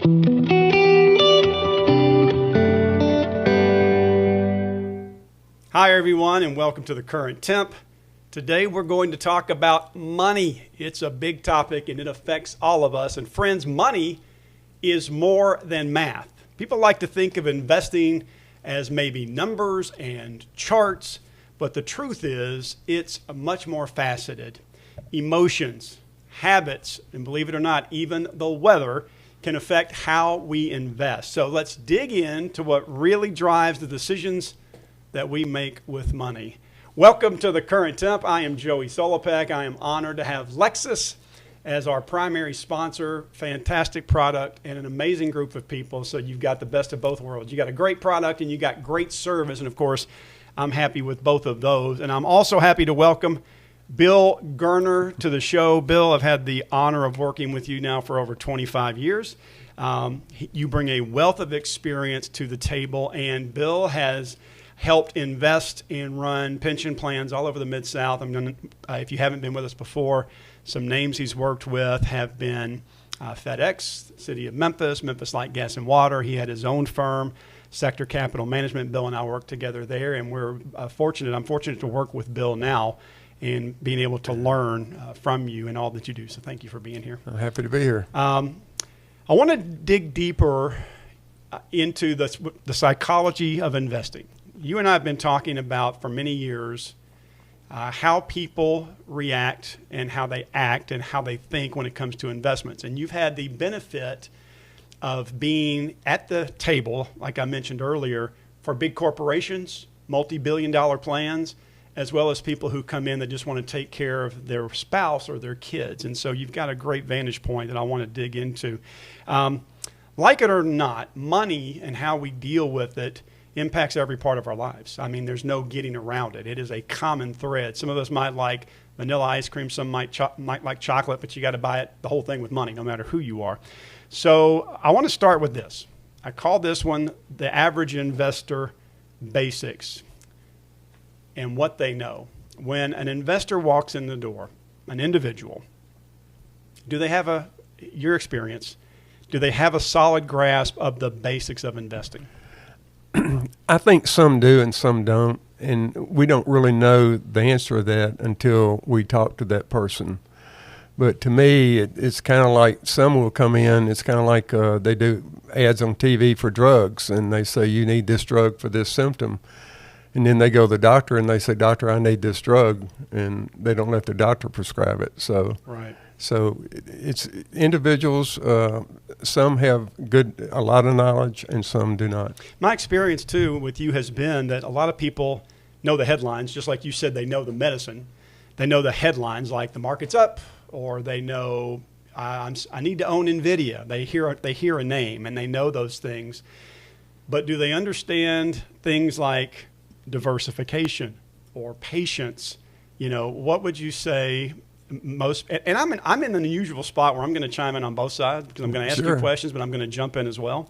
Hi everyone, and welcome to the Current Temp. Today we're going to talk about money. It's a big topic and it affects all of us. And friends, money is more than math. People like to think of investing as maybe numbers and charts, but the truth is it's much more faceted. Emotions, habits, and believe it or not, even the weather can affect how we invest. So let's dig into what really drives the decisions that we make with money. Welcome to the Current Temp. I am Joey Solopek. I am honored to have Lexus as our primary sponsor. Fantastic product and an amazing group of people. So you've got the best of both worlds. You got a great product and you got great service. And of course, I'm happy with both of those. And I'm also happy to welcome Bill Gerner to the show. Bill, I've had the honor of working with you now for over 25 years. You bring a wealth of experience to the table, and Bill has helped invest and run pension plans all over the Mid-South. If you haven't been with us before, some names he's worked with have been FedEx, City of Memphis, Memphis Light Gas and Water. He had his own firm, Sector Capital Management. Bill and I work together there, and we're fortunate. I'm fortunate to work with Bill now and being able to learn from you and all that you do. So thank you for being here. I'm happy to be here. I want to dig deeper into the psychology of investing. You and I have been talking about for many years how people react and how they act and how they think when it comes to investments. And you've had the benefit of being at the table, like I mentioned earlier, for big corporations, multi-billion-dollar plans, as well as people who come in that just want to take care of their spouse or their kids. And so you've got a great vantage point that I want to dig into. Like it or not, money and how we deal with it impacts every part of our lives. I mean, there's no getting around it. It is a common thread. Some of us might like vanilla ice cream, some might like chocolate, but you got to buy it, the whole thing with money, no matter who you are. So I want to start with this. I call this one the average investor basics and what they know. When an investor walks in the door, an individual, do they have your experience, do they have a solid grasp of the basics of investing? I think some do and some don't, and we don't really know the answer to that until we talk to that person. But to me, it's kind of like some will come in, it's kind of like they do ads on TV for drugs, and they say, you need this drug for this symptom. And then they go to the doctor and they say, doctor, I need this drug, and they don't let the doctor prescribe it. So, right. So it's individuals, some have a lot of knowledge and some do not. My experience too with you has been that a lot of people know the headlines, just like you said, they know the medicine. They know the headlines like the market's up, or they know I need to own NVIDIA. They hear a name and they know those things. But do they understand things like diversification or patience? You know, what would you say most, and I'm in an unusual spot where I'm going to chime in on both sides because I'm going to ask you questions, but I'm going to jump in as well.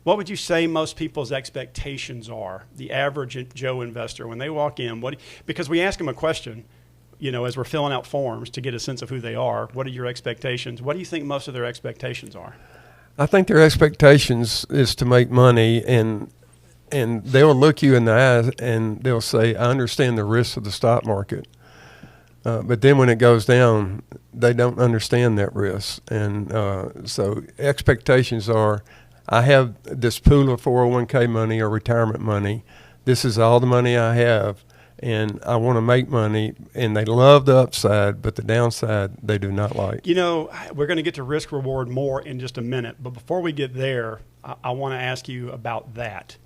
What would you say most people's expectations are, the average Joe investor, when they walk in? Because we ask them a question, you know, as we're filling out forms to get a sense of who they are. What are your expectations? What do you think most of their expectations are? I think their expectations is to make money, and they'll look you in the eyes and they'll say, I understand the risks of the stock market. But then when it goes down, they don't understand that risk. And so expectations are, I have this pool of 401k money or retirement money. This is all the money I have, and I want to make money. And they love the upside, but the downside they do not like. You know, we're going to get to risk reward more in just a minute. But before we get there, I want to ask you about that.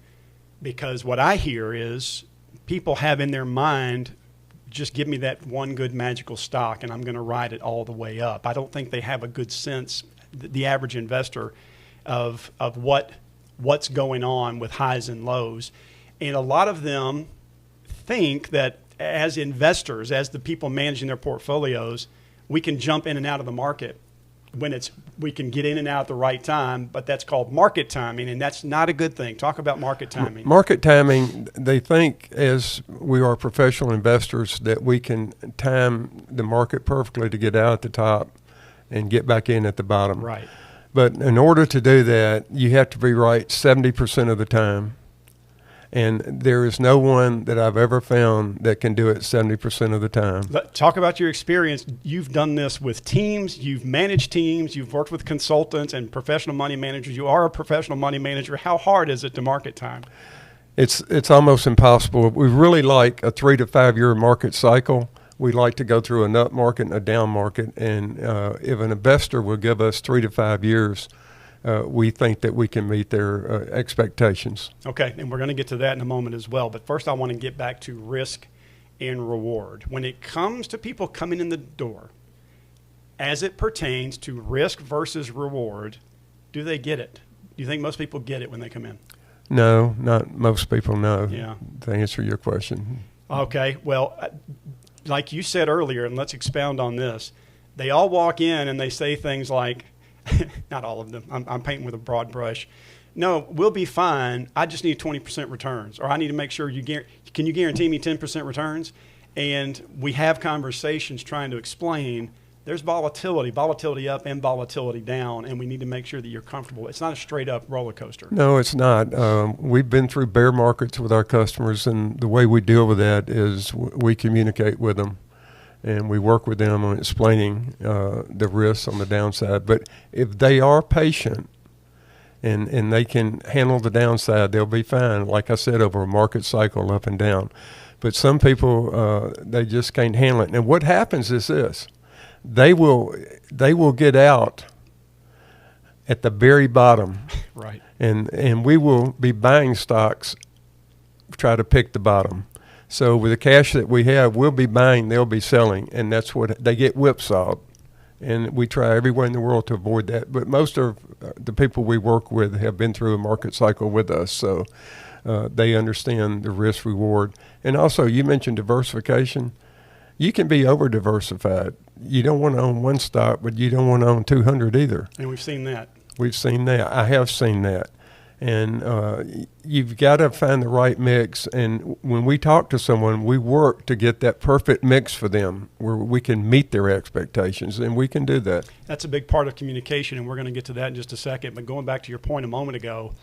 Because what I hear is people have in their mind, just give me that one good magical stock and I'm going to ride it all the way up. I don't think they have a good sense, the average investor, of what's going on with highs and lows. And a lot of them think that as investors, as the people managing their portfolios, we can jump in and out of the market when we can get in and out at the right time, but that's called market timing, and that's not a good thing. Talk about market timing. Market timing, they think as we are professional investors that we can time the market perfectly to get out at the top and get back in at the bottom. Right. But in order to do that, you have to be right 70% of the time. And there is no one that I've ever found that can do it 70% of the time. Talk about your experience. You've done this with teams. You've managed teams. You've worked with consultants and professional money managers. You are a professional money manager. How hard is it to market time? It's almost impossible. We really like a 3 to 5 year market cycle. We like to go through an up market and a down market. And if an investor will give us 3 to 5 years, we think that we can meet their expectations. Okay, and we're going to get to that in a moment as well. But first I want to get back to risk and reward. When it comes to people coming in the door, as it pertains to risk versus reward, do they get it? Do you think most people get it when they come in? No, not most people, no. Yeah. To answer your question. Okay, well, like you said earlier, and let's expound on this, they all walk in and they say things like, not all of them, I'm painting with a broad brush. No, we'll be fine. I just need 20% returns, or I need to make sure can you guarantee me 10% returns? And we have conversations trying to explain there's volatility up and volatility down, and we need to make sure that you're comfortable. It's not a straight up roller coaster. No, it's not. We've been through bear markets with our customers, and the way we deal with that is we communicate with them. And we work with them on explaining the risks on the downside. But if they are patient and they can handle the downside, they'll be fine, like I said, over a market cycle up and down. But some people, they just can't handle it. And what happens is this. They will get out at the very bottom. Right. And we will be buying stocks, try to pick the bottom. So with the cash that we have, we'll be buying, they'll be selling, and that's what they get whipsawed. And we try everywhere in the world to avoid that. But most of the people we work with have been through a market cycle with us, so they understand the risk reward. And also, you mentioned diversification. You can be over diversified. You don't want to own one stock, but you don't want to own 200 either. And we've seen that. We've seen that. I have seen that. And you've got to find the right mix. And when we talk to someone, we work to get that perfect mix for them where we can meet their expectations, and we can do that. That's a big part of communication, and we're going to get to that in just a second. But going back to your point a moment ago,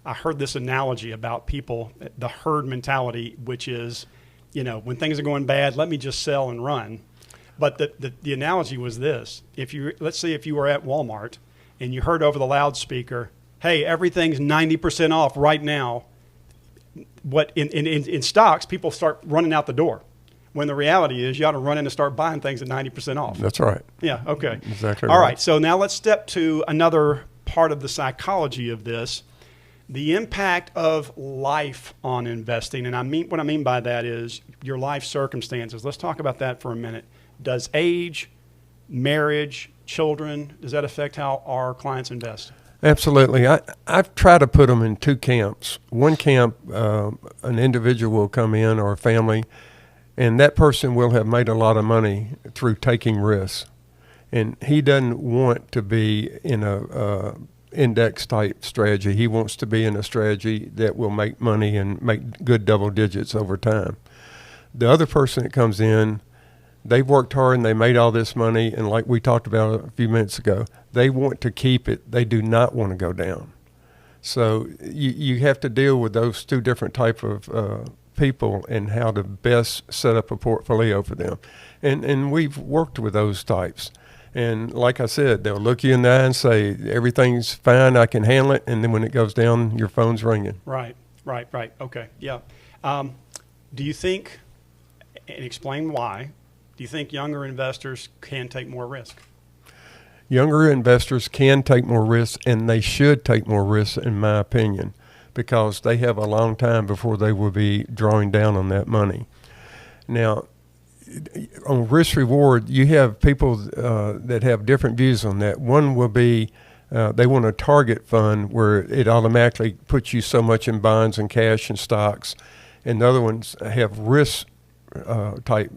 I heard this analogy about people, the herd mentality, which is, when things are going bad, let me just sell and run. But the analogy was this. Let's say if you were at Walmart and you heard over the loudspeaker, hey, everything's 90% off right now. What in stocks, people start running out the door. When the reality is you ought to run in and start buying things at 90% off. That's right. Yeah, okay. Exactly All right, so now let's step to another part of the psychology of this, the impact of life on investing. And what I mean by that is your life circumstances. Let's talk about that for a minute. Does age, marriage, children, does that affect how our clients invest? Absolutely. I've tried to put them in two camps. One camp, an individual will come in or a family, and that person will have made a lot of money through taking risks. And he doesn't want to be in a index type strategy. He wants to be in a strategy that will make money and make good double digits over time. The other person that comes in, they've worked hard and they made all this money, and like we talked about a few minutes ago, they want to keep it. They do not want to go down. So you have to deal with those two different type of people and how to best set up a portfolio for them. And we've worked with those types. And like I said, they'll look you in the eye and say, everything's fine, I can handle it. And then when it goes down, your phone's ringing. Right. Okay, yeah. Do you think, and explain why, do you think younger investors can take more risk? Younger investors can take more risks, and they should take more risks, in my opinion, because they have a long time before they will be drawing down on that money. Now, on risk reward, you have people that have different views on that. One will be they want a target fund where it automatically puts you so much in bonds and cash and stocks, and the other ones have risk type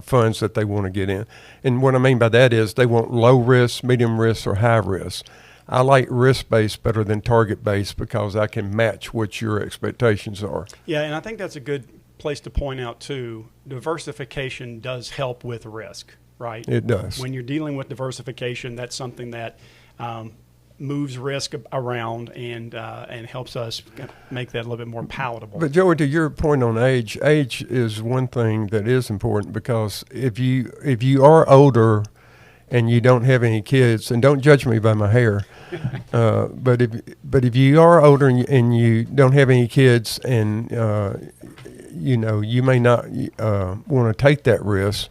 funds that they want to get in. And what I mean by that is they want low risk, medium risk, or high risk. I like risk-based better than target-based because I can match what your expectations are. Yeah, and I think that's a good place to point out too. Diversification does help with risk, right? It does. When you're dealing with diversification, that's something that moves risk around and helps us make that a little bit more palatable. But Joey, to your point on age is one thing that is important, because if you are older and you don't have any kids, and don't judge me by my hair, but if you are older and you don't have any kids, and you may not want to take that risk,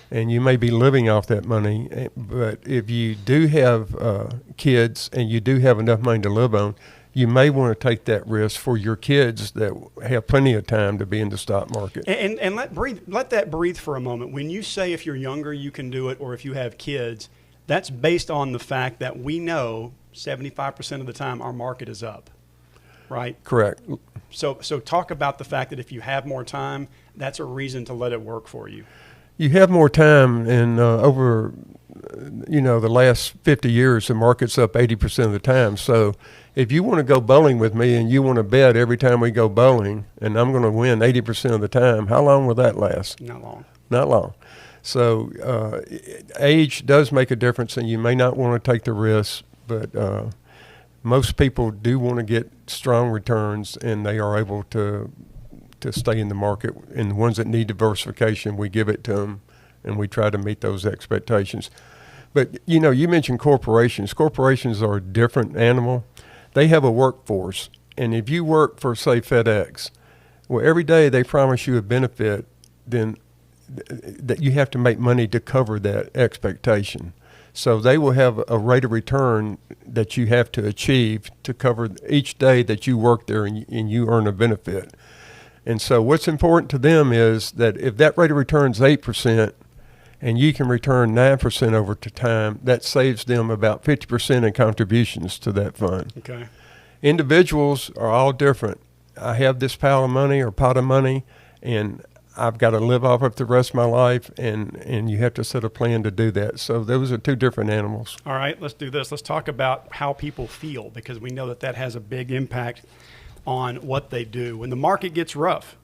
and you may be living off that money. But if you do have kids and you do have enough money to live on, you may want to take that risk for your kids that have plenty of time to be in the stock market. And let that breathe for a moment. When you say if you're younger you can do it, or if you have kids, that's based on the fact that we know 75% of the time our market is up, right? Correct. So talk about the fact that if you have more time, that's a reason to let it work for you. You have more time, and over the last 50 years, the market's up 80% of the time. So if you want to go bowling with me and you want to bet every time we go bowling, and I'm going to win 80% of the time, how long will that last? Not long. Not long. So age does make a difference, and you may not want to take the risk, but most people do want to get strong returns, and they are able to stay in the market. And the ones that need diversification, we give it to them, and we try to meet those expectations. But, you mentioned corporations. Corporations are a different animal. They have a workforce. And if you work for, say, FedEx, well, every day they promise you a benefit, then that you have to make money to cover that expectation. So they will have a rate of return that you have to achieve to cover each day that you work there and you earn a benefit. And so what's important to them is that if that rate of return is 8% and you can return 9% over time, that saves them about 50% in contributions to that fund. Okay. Individuals are all different. I have this pile of money or pot of money, and I've got to live off it the rest of my life, and you have to set a plan to do that. So those are two different animals. All right, let's do this. Let's talk about how people feel, because we know that has a big impact on what they do. When the market gets rough,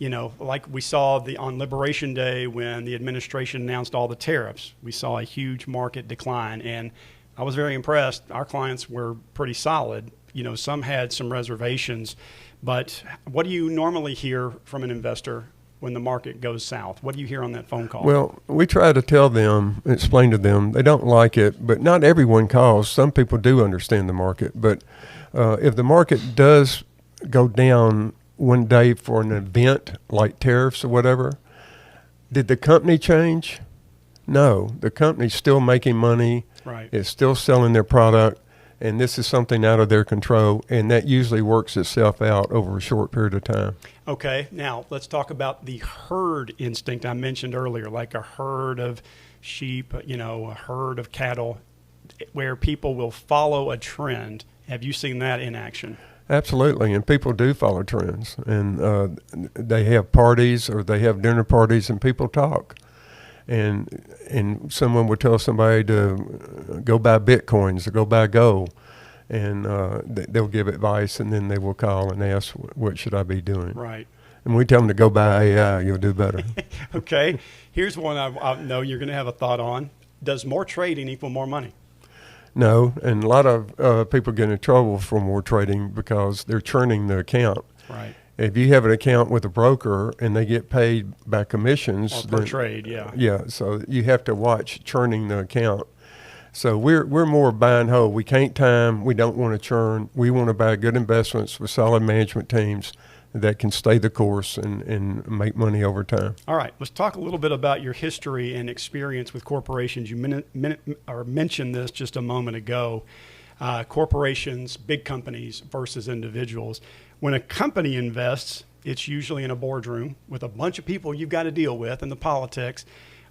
like we saw on Liberation Day when the administration announced all the tariffs, we saw a huge market decline, and I was very impressed. Our clients were pretty solid. Some had some reservations, but what do you normally hear from an investor when the market goes south? What do you hear on that phone call? Well, we try to tell them, explain to them. They don't like it, but not everyone calls. Some people do understand the market. But if the market does go down one day for an event like tariffs or whatever, did the company change? No. The company's still making money. Right. It's still selling their product. And this is something out of their control, and that usually works itself out over a short period of time. Okay, now let's talk about the herd instinct I mentioned earlier, like a herd of sheep, a herd of cattle, where people will follow a trend. Have you seen that in action? Absolutely, and people do follow trends, and they have parties or they have dinner parties, and people talk. And someone would tell somebody to go buy Bitcoins or go buy gold, and they'll give advice, and then they will call and ask, what should I be doing? Right. And we tell them to go buy AI, you'll do better. Okay. Here's one I know you're going to have a thought on. Does more trading equal more money? No, and a lot of people get in trouble for more trading because they're churning the account. Right. If you have an account with a broker and they get paid by commissions, or per trade, yeah. Yeah, so you have to watch churning the account. So we're more buy and hold. We can't time. We don't want to churn. We want to buy good investments with solid management teams that can stay the course and make money over time. All right, let's talk a little bit about your history and experience with corporations. You mentioned this just a moment ago. Corporations, big companies versus individuals. When a company invests, it's usually in a boardroom with a bunch of people you've got to deal with and the politics.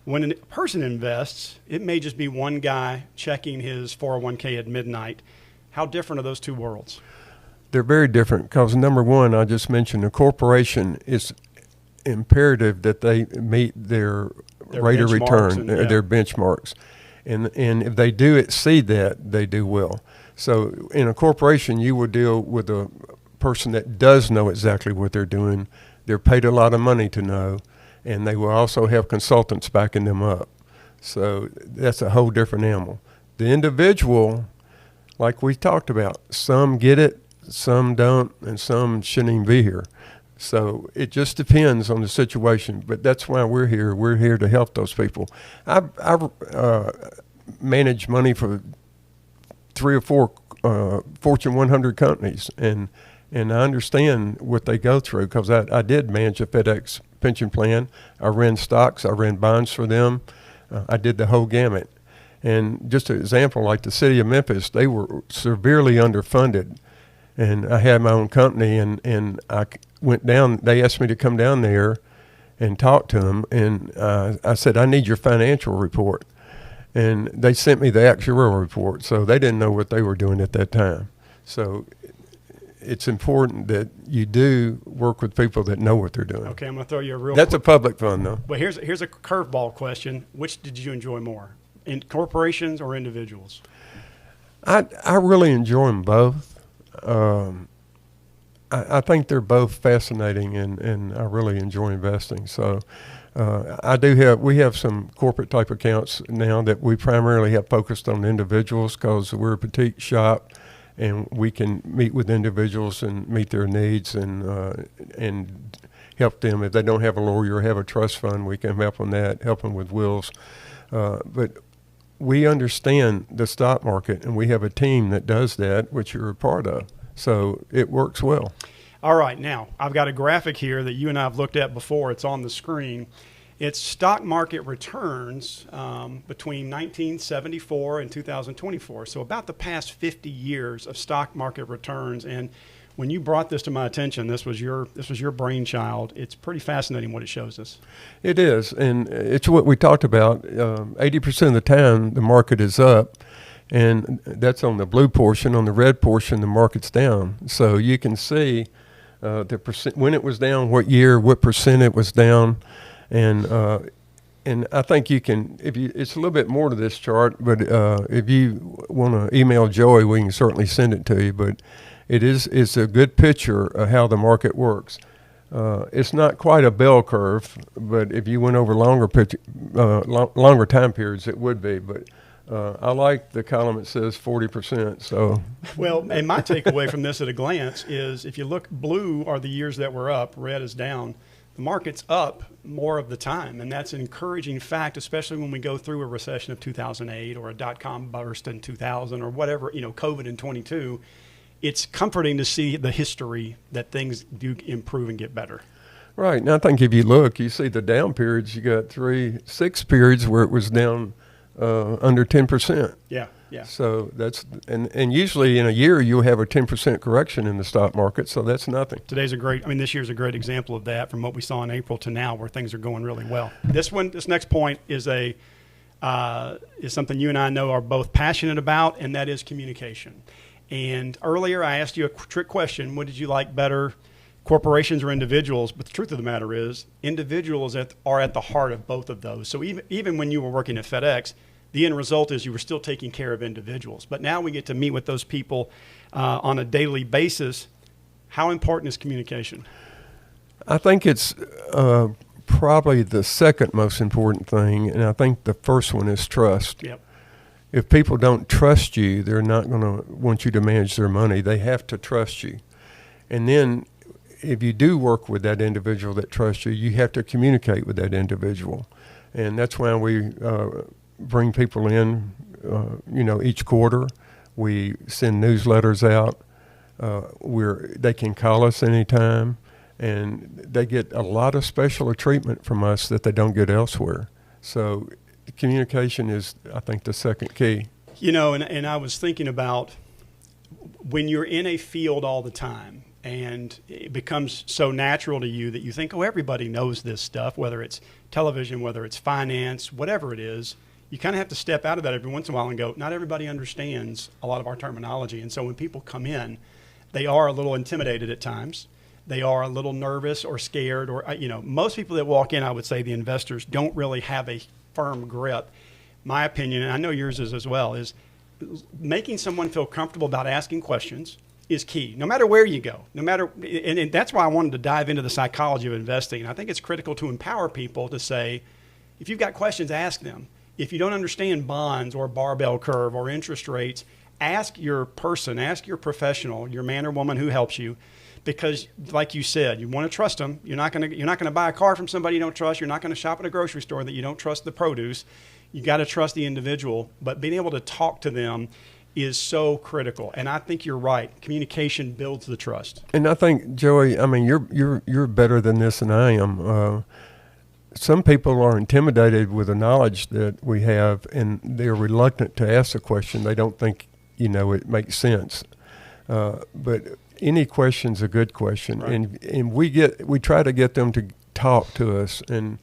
When a person invests, it may just be one guy checking his 401k at midnight. How different are those two worlds? They're very different because, number one, I just mentioned, a corporation is imperative that they meet their rate of return, their benchmarks. And if they do exceed that, they do well. So in a corporation, you will deal with a person that does know exactly what they're doing. They're paid a lot of money to know, and they will also have consultants backing them up. So that's a whole different animal. The individual, like we talked about, some get it, some don't, and some shouldn't even be here. So it just depends on the situation, but that's why we're here. We're here to help those people. I manage money for 3 or 4 Fortune 100 companies, and I understand what they go through because I did manage a FedEx pension plan. I ran stocks. I ran bonds for them. I did the whole gamut. And just an example, like the city of Memphis, they were severely underfunded. And I had my own company, and I went down. They asked me to come down there and talk to them. And I said, I need your financial report. And they sent me the actuarial report. So they didn't know what they were doing at that time. So it's important that you do work with people that know what they're doing. Okay, I'm going to throw you a real That's a public fund, though. But here's a curveball question. Which did you enjoy more, in corporations or individuals? I really enjoy them both. I think they're both fascinating, and I really enjoy investing. So we have some corporate type accounts now that we primarily have focused on individuals because we're a boutique shop, and we can meet with individuals and meet their needs and help them. If they don't have a lawyer or have a trust fund, we can help them help them with wills. But we understand the stock market, and we have a team that does that, which you're a part of. So it works well. All right. Now, I've got a graphic here that you and I have looked at before. It's on the screen. It's stock market returns between 1974 and 2024. So about the past 50 years of stock market returns. And when you brought this to my attention, this was your brainchild. It's pretty fascinating what it shows us. It is, and it's what we talked about. 80% of the time, the market is up, and that's on the blue portion. On the red portion, the market's down. So you can see the percent when it was down, what year, what percent it was down, and I think you can. It's a little bit more to this chart, but if you want to email Joey, we can certainly send it to you. But it's a good picture of how the market works. It's not quite a bell curve, but if you went over longer time periods, it would be. But I like the column that says 40%. So, well, and my takeaway from this at a glance is if you look, blue are the years that were up, red is down. The market's up more of the time, and that's an encouraging fact, especially when we go through a recession of 2008 or a dot-com burst in 2000 or whatever, COVID in 22. It's comforting to see the history that things do improve and get better. Right. And I think if you look, you see the down periods. You got 6 periods where it was down under 10%. Yeah. So that's and usually in a year you'll have a 10% correction in the stock market. So that's nothing. This year's a great example of that from what we saw in April to now, where things are going really well. This next point is something you and I know are both passionate about, and that is communication. And earlier I asked you a trick question. What did you like better, corporations or individuals? But the truth of the matter is individuals are at the heart of both of those. So even when you were working at FedEx, the end result is you were still taking care of individuals. But now we get to meet with those people on a daily basis. How important is communication? I think it's probably the second most important thing, and I think the first one is trust. Yep. If people don't trust you, they're not going to want you to manage their money. They have to trust you. And then if you do work with that individual that trusts you, you have to communicate with that individual. And that's why we bring people in, each quarter. We send newsletters out. They can call us anytime. And they get a lot of special treatment from us that they don't get elsewhere. So communication is, I think, the second key. And I was thinking about when you're in a field all the time and it becomes so natural to you that you think, everybody knows this stuff, whether it's television, whether it's finance, whatever it is, you kind of have to step out of that every once in a while and go, not everybody understands a lot of our terminology. And so when people come in, they are a little intimidated at times. They are a little nervous or scared, or, most people that walk in, I would say the investors don't really have a firm grip. My opinion, and I know yours is as well, is making someone feel comfortable about asking questions is key, no matter where you go, and that's why I wanted to dive into the psychology of investing. And I think it's critical to empower people to say, if you've got questions, ask them. if you don't understand bonds or barbell curve or interest rates, ask your person, ask your professional, your man or woman who helps you, because like you said, you want to trust them. You're not going to buy a car from somebody you don't trust. You're not going to shop at a grocery store that you don't trust the produce. You got to trust the individual, but being able to talk to them is so critical. And I think you're right. Communication builds the trust. And I think, Joey, I mean, you're better than this than I am. Some people are intimidated with the knowledge that we have, and they're reluctant to ask the question. They don't think, it makes sense. But any question's a good question, right. and we try to get them to talk to us and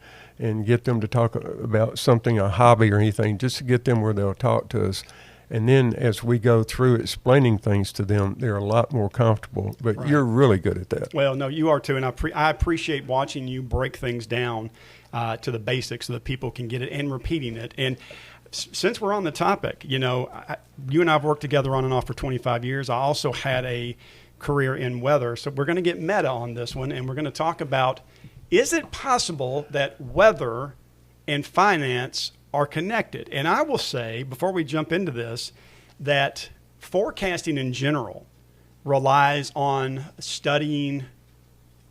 get them to talk about something, a hobby or anything, just to get them where they'll talk to us. And then as we go through explaining things to them, they're a lot more comfortable. But right. You're really good at that. Well, no, you are too, and I appreciate watching you break things down to the basics so that people can get it and repeating it. And since we're on the topic, you and I have worked together on and off for 25 years. I also had a career in weather. So we're going to get meta on this one, and we're going to talk about, is it possible that weather and finance are connected? And I will say, before we jump into this, that forecasting in general relies on studying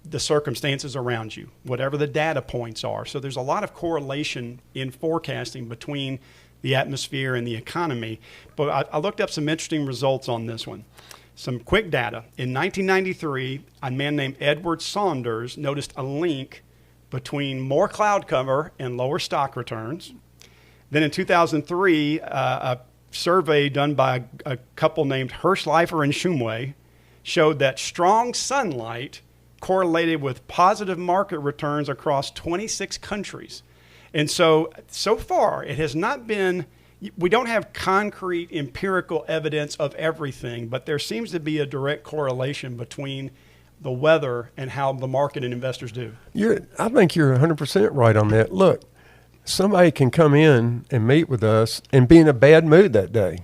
the circumstances around you, whatever the data points are. So there's a lot of correlation in forecasting between the atmosphere and the economy. But I looked up some interesting results on this one. Some quick data. In 1993, a man named Edward Saunders noticed a link between more cloud cover and lower stock returns. Then in 2003, a survey done by a couple named Hirschleifer and Shumway showed that strong sunlight correlated with positive market returns across 26 countries. And so far, it has not been, we don't have concrete empirical evidence of everything, but there seems to be a direct correlation between the weather and how the market and investors do. I think you're 100% right on that. Look, somebody can come in and meet with us and be in a bad mood that day.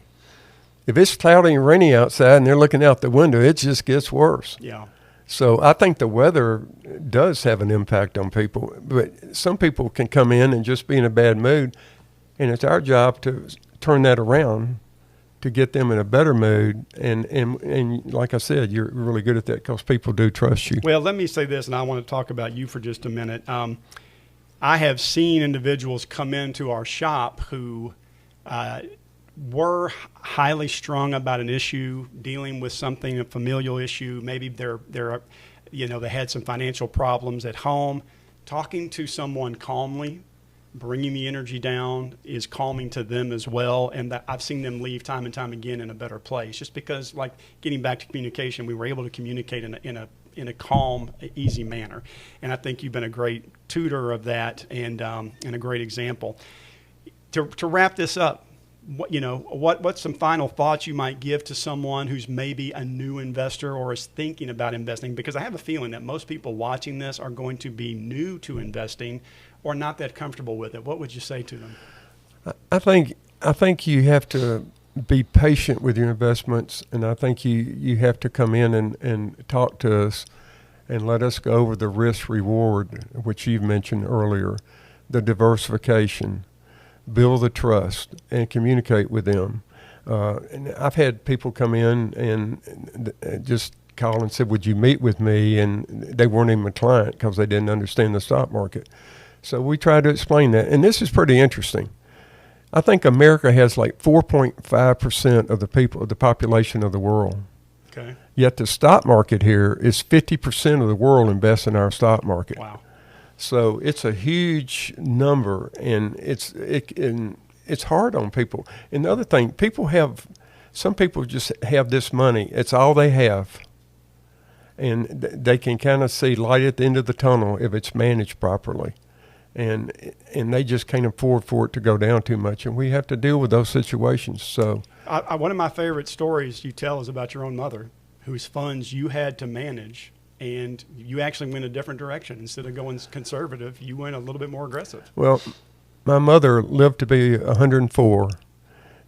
If it's cloudy and rainy outside and they're looking out the window, it just gets worse. Yeah. So I think the weather does have an impact on people, but some people can come in and just be in a bad mood, and it's our job to turn that around to get them in a better mood. And like I said, you're really good at that because people do trust you. Well, let me say this, and I want to talk about you for just a minute. I have seen individuals come into our shop who were highly strung about an issue, dealing with something, a familial issue. Maybe they had some financial problems at home. Talking to someone calmly, bringing the energy down is calming to them as well. And I've seen them leave time and time again in a better place, just because, like, getting back to communication, we were able to communicate in a calm, easy manner. And I think you've been a great tutor of that and a great example. To wrap this up, what's some final thoughts you might give to someone who's maybe a new investor or is thinking about investing? Because I have a feeling that most people watching this are going to be new to investing or not that comfortable with it. What would you say to them? I think you have to be patient with your investments, and I think you have to come in and talk to us and let us go over the risk reward, which you've mentioned earlier, the diversification, build the trust, and communicate with them. And I've had people come in and just call and said, would you meet with me? And they weren't even a client because they didn't understand the stock market. So we tried to explain that. And this is pretty interesting. I think America has like 4.5% of the population of the world. Okay. Yet the stock market here is 50% of the world invests in our stock market. Wow. So it's a huge number, and it's hard on people. And the other thing, some people just have this money. It's all they have. And they can kind of see light at the end of the tunnel if it's managed properly. And they just can't afford for it to go down too much. And we have to deal with those situations. So one of my favorite stories you tell is about your own mother, whose funds you had to manage. And you actually went a different direction. Instead of going conservative, you went a little bit more aggressive. Well, my mother lived to be 104.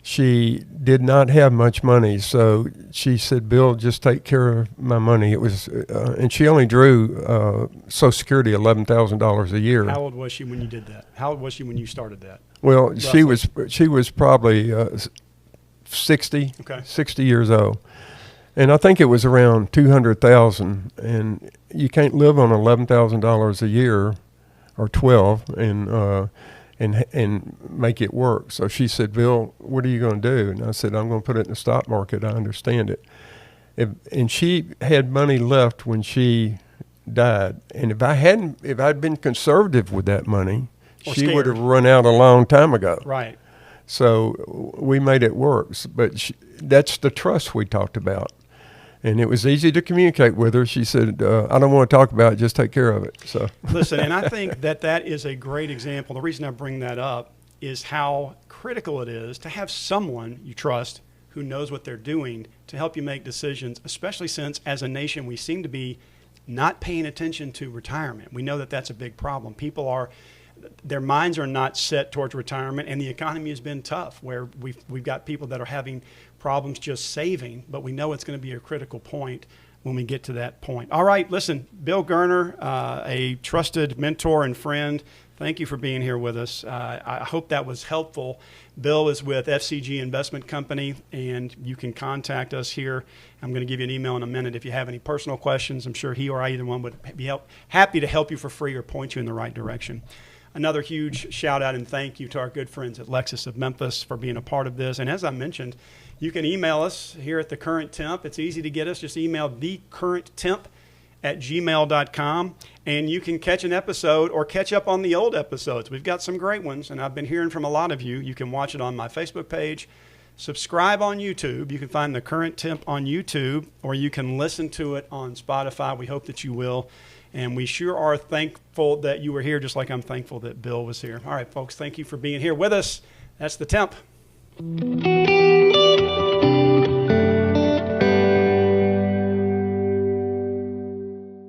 She did not have much money, so she said, Bill, just take care of my money. It was, and she only drew Social Security $11,000 a year. How old was she when you did that? How old was she when you started that? Well, roughly? she was probably 60, Okay. 60 years old. And I think it was around 200,000, and you can't live on $11,000 a year or 12 and make it work. So she said, "Bill, what are you going to do?" And I said, "I'm going to put it in the stock market. I understand it." And she had money left when she died. And if I'd been conservative with that money, Or she would have scared. run out a long time ago. Right. So we made it work. But that's the trust we talked about. And it was easy to communicate with her. She said, "I don't want to talk about it, just take care of it." So Listen, and I think that is a great example. The reason I bring that up is how critical it is to have someone you trust who knows what they're doing to help you make decisions, especially since as a nation we seem to be not paying attention to retirement. We know that that's a big problem. Their minds are not set towards retirement, and the economy has been tough where we've got people that are having problems just saving, but we know it's going to be a critical point when we get to that point. All right, listen, Bill Gerner, a trusted mentor and friend, thank you for being here with us. I hope that was helpful. Bill is with FCG Investment Company, and you can contact us here. I'm going to give you an email in a minute. If you have any personal questions, I'm sure he or I, either one, would be happy to help you for free or point you in the right direction. Another huge shout out and thank you to our good friends at Lexus of Memphis for being a part of this. And as I mentioned, you can email us here at the Current Temp. It's easy to get us. Just email thecurrenttemp@gmail.com, and you can catch an episode or catch up on the old episodes. We've got some great ones, and I've been hearing from a lot of you. You can watch it on my Facebook page. Subscribe on YouTube. You can find the Current Temp on YouTube, or you can listen to it on Spotify. We hope that you will. And we sure are thankful that you were here, just like I'm thankful that Bill was here. All right, folks, thank you for being here with us. That's the Temp.